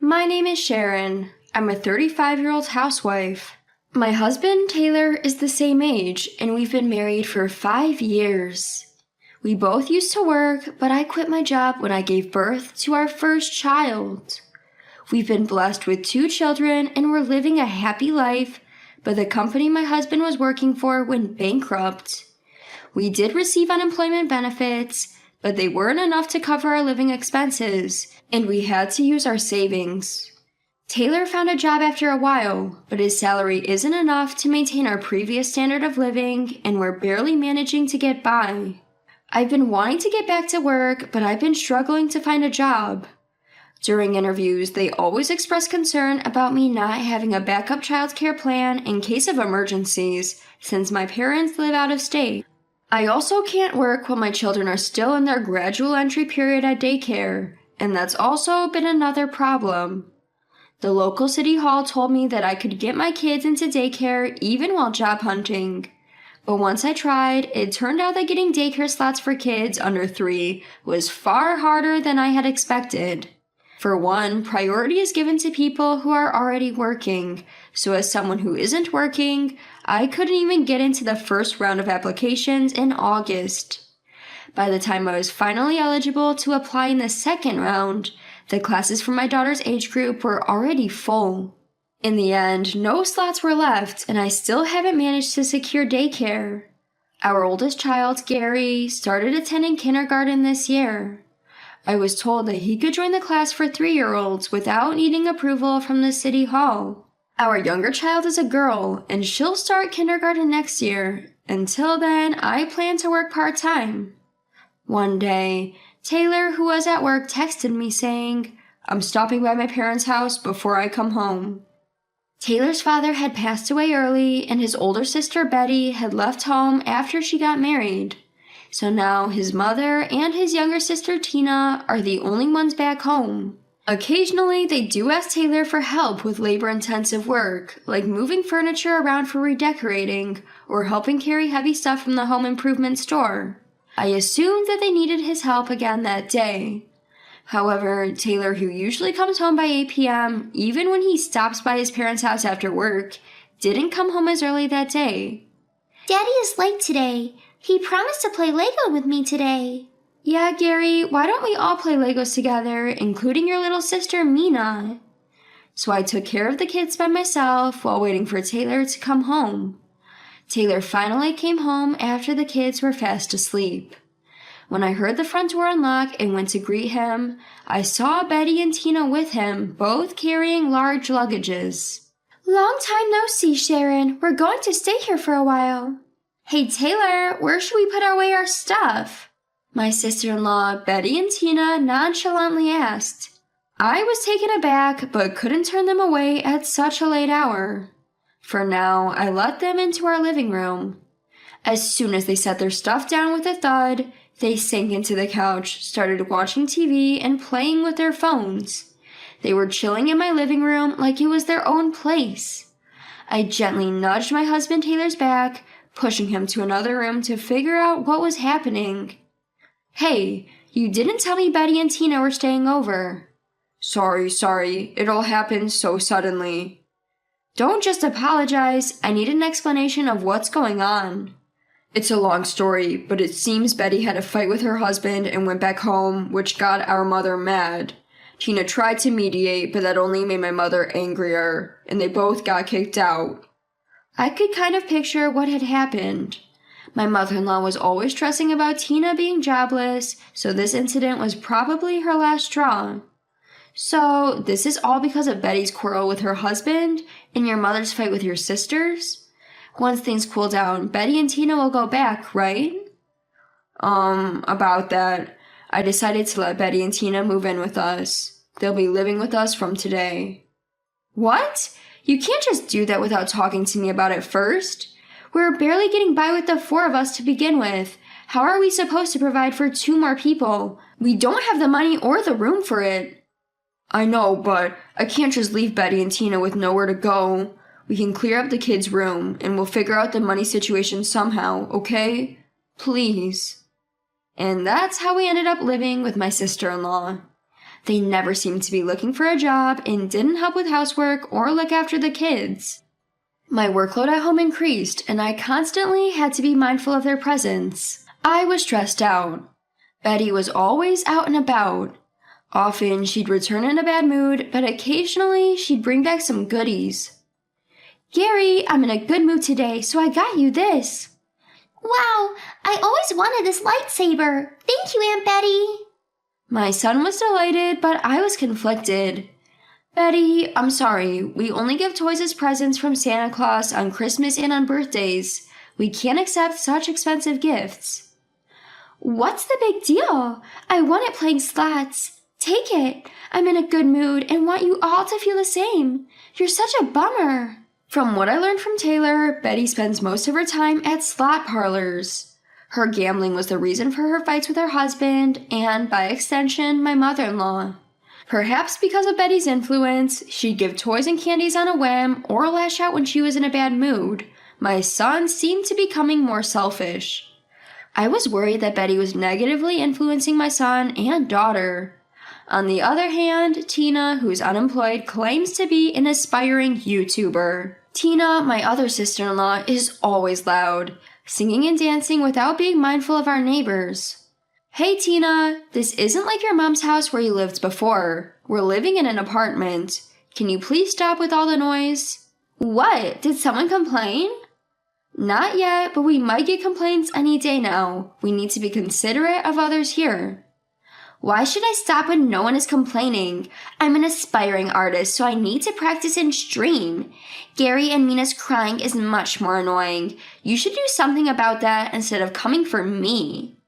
My name is Sharon. I'm a 35-year-old housewife. My husband, Taylor, is the same age, and we've been married for 5 years. We both used to work, but I quit my job when I gave birth to our first child. We've been blessed with 2 children, and we're living a happy life, but the company my husband was working for went bankrupt. We did receive unemployment benefits, but they weren't enough to cover our living expenses, and we had to use our savings. Taylor found a job after a while, but his salary isn't enough to maintain our previous standard of living, and we're barely managing to get by. I've been wanting to get back to work, but I've been struggling to find a job. During interviews, they always express concern about me not having a backup childcare plan in case of emergencies, since my parents live out of state. I also can't work while my children are still in their gradual entry period at daycare, and that's also been another problem. The local city hall told me that I could get my kids into daycare even while job hunting. But once I tried, it turned out that getting daycare slots for kids under 3 was far harder than I had expected. For one, priority is given to people who are already working, so as someone who isn't working, I couldn't even get into the first round of applications in August. By the time I was finally eligible to apply in the second round, the classes for my daughter's age group were already full. In the end, no slots were left, and I still haven't managed to secure daycare. Our oldest child, Gary, started attending kindergarten this year. I was told that he could join the class for 3-year-olds without needing approval from the city hall. Our younger child is a girl, and she'll start kindergarten next year. Until then, I plan to work part-time. One day, Taylor, who was at work, texted me saying, "I'm stopping by my parents' house before I come home." Taylor's father had passed away early, and his older sister Betty had left home after she got married. So now his mother and his younger sister Tina are the only ones back home. Occasionally, they do ask Taylor for help with labor-intensive work, like moving furniture around for redecorating or helping carry heavy stuff from the home improvement store. I assumed that they needed his help again that day. However, Taylor, who usually comes home by 8 p.m., even when he stops by his parents' house after work, didn't come home as early that day. "Daddy is late today. He promised to play Lego with me today." "Yeah, Gary, why don't we all play Legos together, including your little sister, Mina?" So I took care of the kids by myself while waiting for Taylor to come home. Taylor finally came home after the kids were fast asleep. When I heard the front door unlock and went to greet him, I saw Betty and Tina with him, both carrying large luggages. "Long time no see, Sharon. We're going to stay here for a while." "Hey, Taylor, where should we put away our stuff?" my sister-in-law, Betty and Tina, nonchalantly asked. I was taken aback, but couldn't turn them away at such a late hour. For now, I let them into our living room. As soon as they set their stuff down with a thud, they sank into the couch, started watching TV, and playing with their phones. They were chilling in my living room like it was their own place. I gently nudged my husband Taylor's back, pushing him to another room to figure out what was happening. "Hey, you didn't tell me Betty and Tina were staying over." Sorry, it all happened so suddenly." "Don't just apologize, I need an explanation of what's going on." "It's a long story, but it seems Betty had a fight with her husband and went back home, which got our mother mad. Tina tried to mediate, but that only made my mother angrier, and they both got kicked out." I could kind of picture what had happened. My mother-in-law was always stressing about Tina being jobless, so this incident was probably her last straw. "So, this is all because of Betty's quarrel with her husband and your mother's fight with your sisters? Once things cool down, Betty and Tina will go back, right?" About that. I decided to let Betty and Tina move in with us. They'll be living with us from today." "What? You can't just do that without talking to me about it first. We're barely getting by with the 4 of us to begin with. How are we supposed to provide for 2 more people? We don't have the money or the room for it." "I know, but I can't just leave Betty and Tina with nowhere to go. We can clear up the kids' room, and we'll figure out the money situation somehow, okay? Please." And that's how we ended up living with my sister-in-law. They never seemed to be looking for a job and didn't help with housework or look after the kids. My workload at home increased, and I constantly had to be mindful of their presence. I was stressed out. Betty was always out and about. Often she'd return in a bad mood, but occasionally she'd bring back some goodies. Gary, I'm in a good mood today, so I got you this. Wow, I always wanted this lightsaber. Thank you, Aunt Betty. My son was delighted, but I was conflicted. Betty, I'm sorry, we only give toys as presents from Santa Claus on Christmas and on birthdays. We can't accept such expensive gifts. What's the big deal? I won at playing slots. Take it. I'm in a good mood and want you all to feel the same. You're such a bummer. From what I learned from Taylor, Betty spends most of her time at slot parlors. Her gambling was the reason for her fights with her husband and, by extension, my mother-in-law. Perhaps because of Betty's influence, she'd give toys and candies on a whim or lash out when she was in a bad mood. My son seemed to be becoming more selfish. I was worried that Betty was negatively influencing my son and daughter. On the other hand, Tina, who's unemployed, claims to be an aspiring YouTuber. Tina, my other sister-in-law, is always loud, singing and dancing without being mindful of our neighbors. Hey Tina, this isn't like your mom's house where you lived before. We're living in an apartment. Can you please stop with all the noise? What? Did someone complain? Not yet, but we might get complaints any day now. We need to be considerate of others here. Why should I stop when no one is complaining? I'm an aspiring artist, so I need to practice and stream. Gary and Mina's crying is much more annoying. You should do something about that instead of coming for me.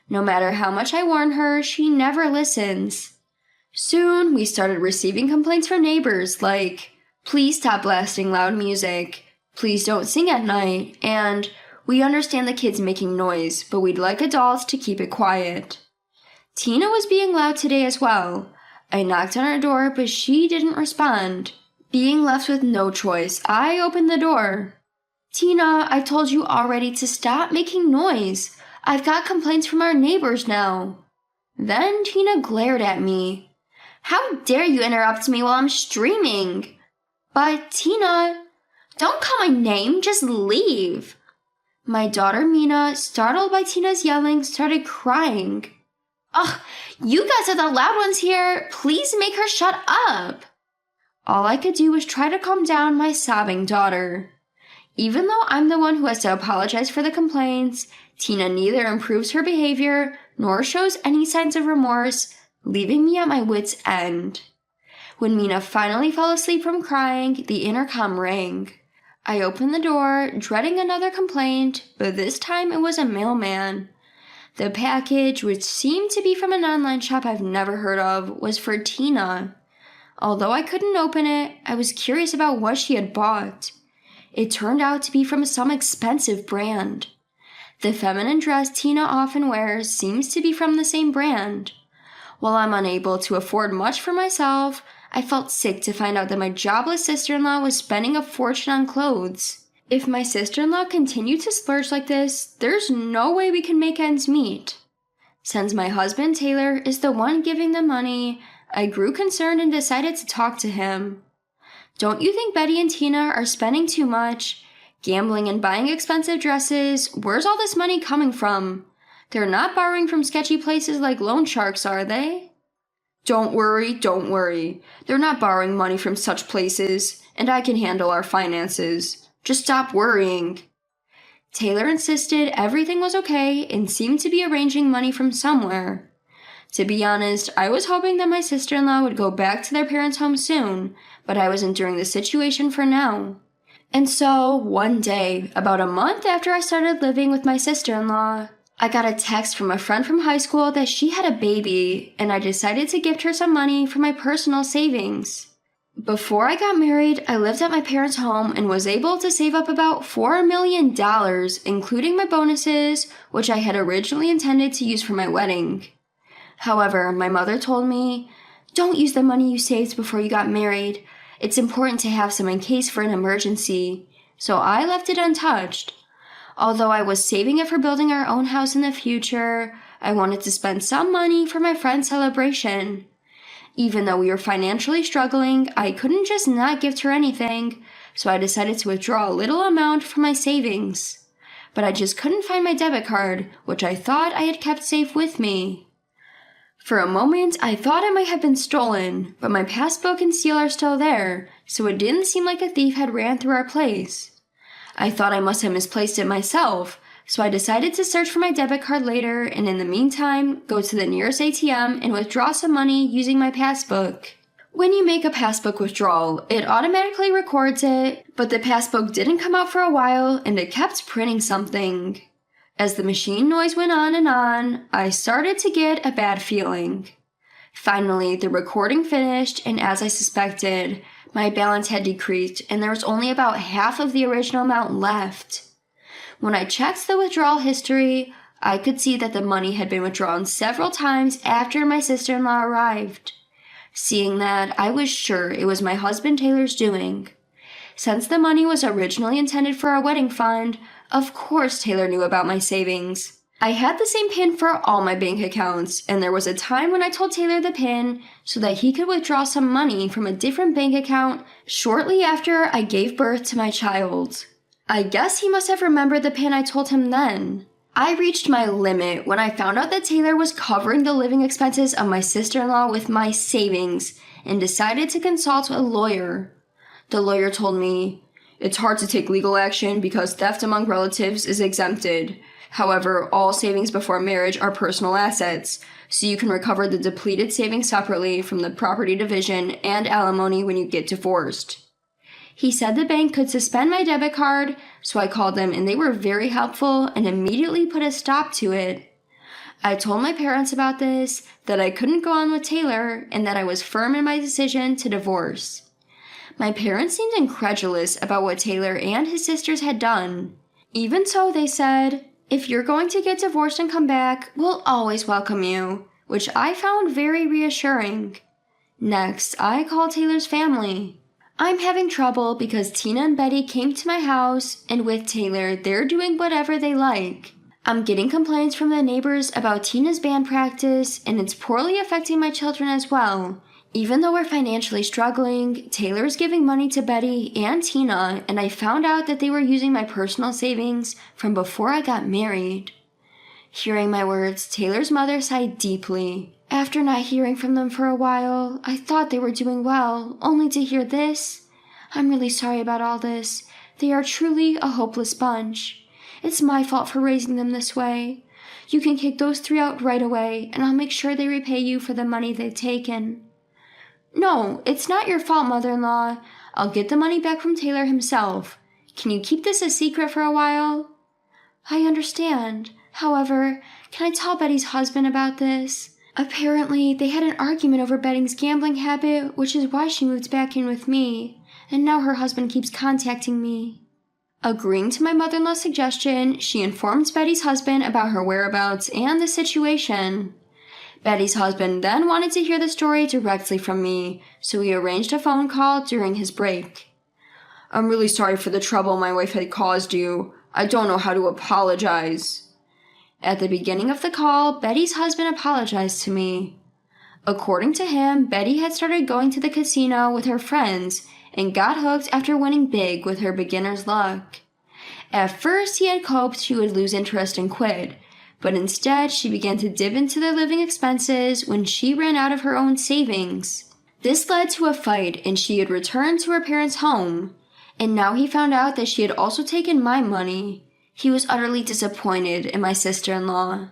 No matter how much I warn her, she never listens. Soon, we started receiving complaints from neighbors like, please stop blasting loud music, please don't sing at night, and we understand the kids making noise, but we'd like adults to keep it quiet. Tina was being loud today as well. I knocked on her door, but she didn't respond. Being left with no choice, I opened the door. Tina, I told you already to stop making noise. I've got complaints from our neighbors now. Then Tina glared at me. How dare you interrupt me while I'm streaming? But Tina, don't call my name, just leave. My daughter Mina, startled by Tina's yelling, started crying. Ugh, you guys are the loud ones here. Please make her shut up. All I could do was try to calm down my sobbing daughter. Even though I'm the one who has to apologize for the complaints, Tina neither improves her behavior nor shows any signs of remorse, leaving me at my wit's end. When Mina finally fell asleep from crying, the intercom rang. I opened the door, dreading another complaint, but this time it was a mailman. The package, which seemed to be from an online shop I've never heard of, was for Tina. Although I couldn't open it, I was curious about what she had bought. It turned out to be from some expensive brand. The feminine dress Tina often wears seems to be from the same brand. While I'm unable to afford much for myself, I felt sick to find out that my jobless sister-in-law was spending a fortune on clothes. If my sister-in-law continued to splurge like this, there's no way we can make ends meet. Since my husband Taylor is the one giving the money, I grew concerned and decided to talk to him. Don't you think Betty and Tina are spending too much? Gambling and buying expensive dresses, where's all this money coming from? They're not borrowing from sketchy places like loan sharks, are they? Don't worry. They're not borrowing money from such places, and I can handle our finances. Just stop worrying. Taylor insisted everything was okay and seemed to be arranging money from somewhere. To be honest, I was hoping that my sister-in-law would go back to their parents' home soon, but I was enduring the situation for now. And so, one day, about a month after I started living with my sister-in-law, I got a text from a friend from high school that she had a baby, and I decided to gift her some money from my personal savings. Before I got married, I lived at my parents' home and was able to save up about $4 million, including my bonuses, which I had originally intended to use for my wedding. However, my mother told me, don't use the money you saved before you got married. It's important to have some in case for an emergency. So I left it untouched. Although I was saving it for building our own house in the future, I wanted to spend some money for my friend's celebration. Even though we were financially struggling, I couldn't just not gift her anything, so I decided to withdraw a little amount from my savings. But I just couldn't find my debit card, which I thought I had kept safe with me. For a moment, I thought it might have been stolen, but my passbook and seal are still there, so it didn't seem like a thief had ran through our place. I thought I must have misplaced it myself, so I decided to search for my debit card later and in the meantime, go to the nearest ATM and withdraw some money using my passbook. When you make a passbook withdrawal, it automatically records it, but the passbook didn't come out for a while and it kept printing something. As the machine noise went on, I started to get a bad feeling. Finally, the recording finished, and as I suspected, my balance had decreased and there was only about half of the original amount left. When I checked the withdrawal history, I could see that the money had been withdrawn several times after my sister-in-law arrived. Seeing that, I was sure it was my husband Taylor's doing. Since the money was originally intended for our wedding fund, of course Taylor knew about my savings. I had the same PIN for all my bank accounts, and there was a time when I told Taylor the PIN so that he could withdraw some money from a different bank account shortly after I gave birth to my child. I guess he must have remembered the PIN I told him then. I reached my limit when I found out that Taylor was covering the living expenses of my sister-in-law with my savings and decided to consult a lawyer. The lawyer told me, "It's hard to take legal action because theft among relatives is exempted. However, all savings before marriage are personal assets, so you can recover the depleted savings separately from the property division and alimony when you get divorced." He said the bank could suspend my debit card, so I called them and they were very helpful and immediately put a stop to it. I told my parents about this, that I couldn't go on with Taylor, and that I was firm in my decision to divorce. My parents seemed incredulous about what Taylor and his sisters had done. Even so, they said, "If you're going to get divorced and come back, we'll always welcome you," which I found very reassuring. Next, I called Taylor's family. "I'm having trouble because Tina and Betty came to my house, and with Taylor, they're doing whatever they like. I'm getting complaints from the neighbors about Tina's band practice, and it's poorly affecting my children as well. Even though we're financially struggling, Taylor's giving money to Betty and Tina, and I found out that they were using my personal savings from before I got married." Hearing my words, Taylor's mother sighed deeply. "After not hearing from them for a while, I thought they were doing well, only to hear this. I'm really sorry about all this. They are truly a hopeless bunch. It's my fault for raising them this way. You can kick those three out right away, and I'll make sure they repay you for the money they've taken." "No, it's not your fault, mother-in-law. I'll get the money back from Taylor himself. Can you keep this a secret for a while?" "I understand. However, can I tell Betty's husband about this? Apparently, they had an argument over Betty's gambling habit, which is why she moved back in with me, and now her husband keeps contacting me." Agreeing to my mother-in-law's suggestion, she informed Betty's husband about her whereabouts and the situation. Betty's husband then wanted to hear the story directly from me, so we arranged a phone call during his break. "I'm really sorry for the trouble my wife had caused you. I don't know how to apologize." At the beginning of the call, Betty's husband apologized to me. According to him, Betty had started going to the casino with her friends and got hooked after winning big with her beginner's luck. At first, he had hoped she would lose interest and quit, but instead she began to dip into their living expenses when she ran out of her own savings. This led to a fight and she had returned to her parents' home, and now he found out that she had also taken my money. He was utterly disappointed in my sister-in-law.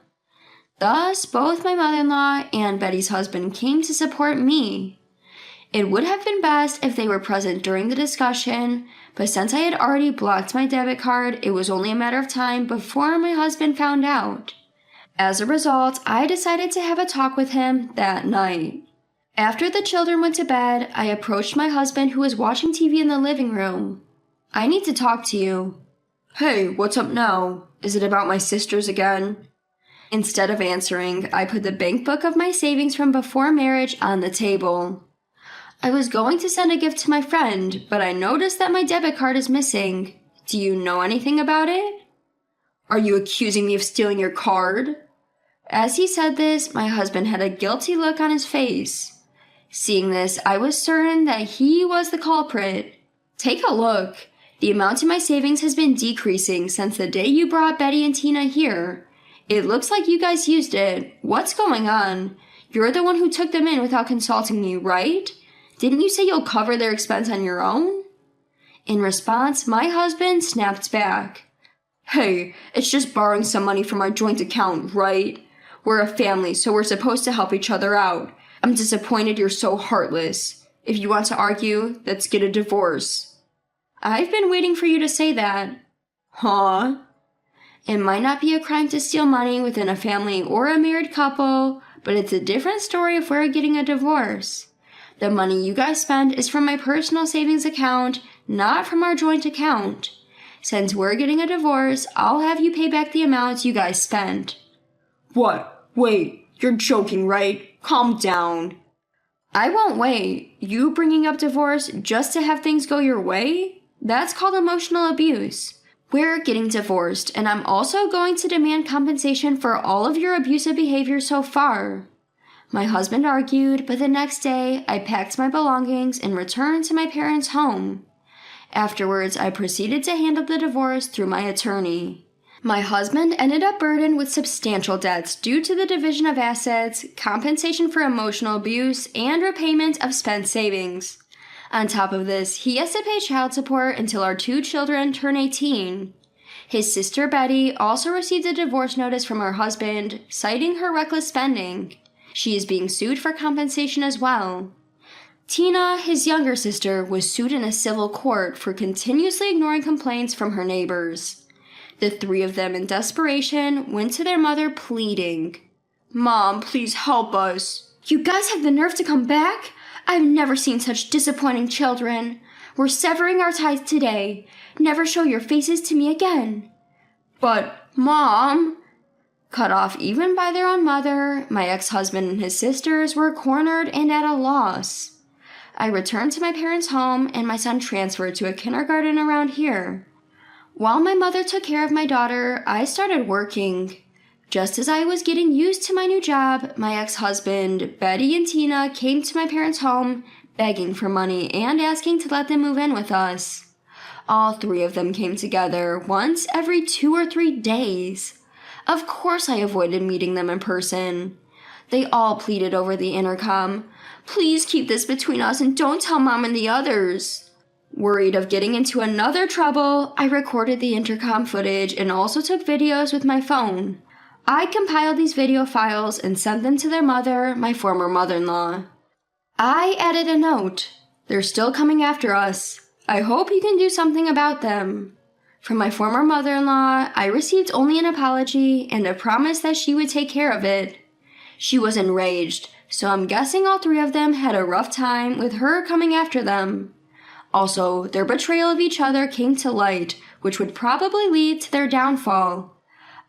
Thus, both my mother-in-law and Betty's husband came to support me. It would have been best if they were present during the discussion, but since I had already blocked my debit card, it was only a matter of time before my husband found out. As a result, I decided to have a talk with him that night. After the children went to bed, I approached my husband who was watching TV in the living room. "I need to talk to you." "Hey, what's up now? Is it about my sisters again?" Instead of answering, I put the bank book of my savings from before marriage on the table. "I was going to send a gift to my friend, but I noticed that my debit card is missing. Do you know anything about it?" "Are you accusing me of stealing your card?" As he said this, my husband had a guilty look on his face. Seeing this, I was certain that he was the culprit. Take a look. The amount in my savings has been decreasing since the day you brought Betty and Tina here. It looks like you guys used it. What's going on? You're the one who took them in without consulting me, right? Didn't you say you'll cover their expense on your own? In response, my husband snapped back. Hey, it's just borrowing some money from our joint account, right? We're a family, so we're supposed to help each other out. I'm disappointed you're so heartless. If you want to argue, let's get a divorce. I've been waiting for you to say that. Huh? It might not be a crime to steal money within a family or a married couple, but it's a different story if we're getting a divorce. The money you guys spend is from my personal savings account, not from our joint account. Since we're getting a divorce, I'll have you pay back the amounts you guys spent. What? Wait, you're joking, right? Calm down. I won't wait. You bringing up divorce just to have things go your way? That's called emotional abuse. We're getting divorced, and I'm also going to demand compensation for all of your abusive behavior so far. My husband argued, but the next day, I packed my belongings and returned to my parents' home. Afterwards, I proceeded to handle the divorce through my attorney. My husband ended up burdened with substantial debts due to the division of assets, compensation for emotional abuse, and repayment of spent savings. On top of this, he has to pay child support until our 2 children turn 18. His sister Betty also received a divorce notice from her husband, citing her reckless spending. She is being sued for compensation as well. Tina, his younger sister, was sued in a civil court for continuously ignoring complaints from her neighbors. The 3 of them, in desperation, went to their mother pleading, Mom, please help us. You guys have the nerve to come back? I've never seen such disappointing children. We're severing our ties today. Never show your faces to me again. But, Mom... Cut off even by their own mother, my ex-husband and his sisters were cornered and at a loss. I returned to my parents' home and my son transferred to a kindergarten around here. While my mother took care of my daughter, I started working. Just as I was getting used to my new job, my ex-husband, Betty and Tina, came to my parents' home, begging for money and asking to let them move in with us. All 3 of them came together once every 2 or 3 days. Of course I avoided meeting them in person. They all pleaded over the intercom, Please keep this between us and don't tell Mom and the others. Worried of getting into another trouble, I recorded the intercom footage and also took videos with my phone. I compiled these video files and sent them to their mother, my former mother-in-law. I added a note. They're still coming after us. I hope you can do something about them. From my former mother-in-law, I received only an apology and a promise that she would take care of it. She was enraged, so I'm guessing all 3 of them had a rough time with her coming after them. Also, their betrayal of each other came to light, which would probably lead to their downfall.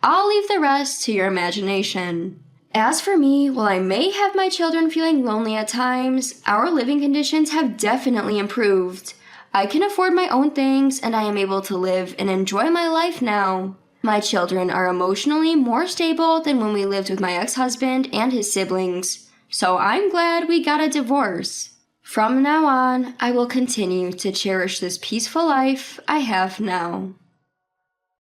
I'll leave the rest to your imagination. As for me, while I may have my children feeling lonely at times, our living conditions have definitely improved. I can afford my own things and I am able to live and enjoy my life now. My children are emotionally more stable than when we lived with my ex-husband and his siblings, so I'm glad we got a divorce. From now on, I will continue to cherish this peaceful life I have now.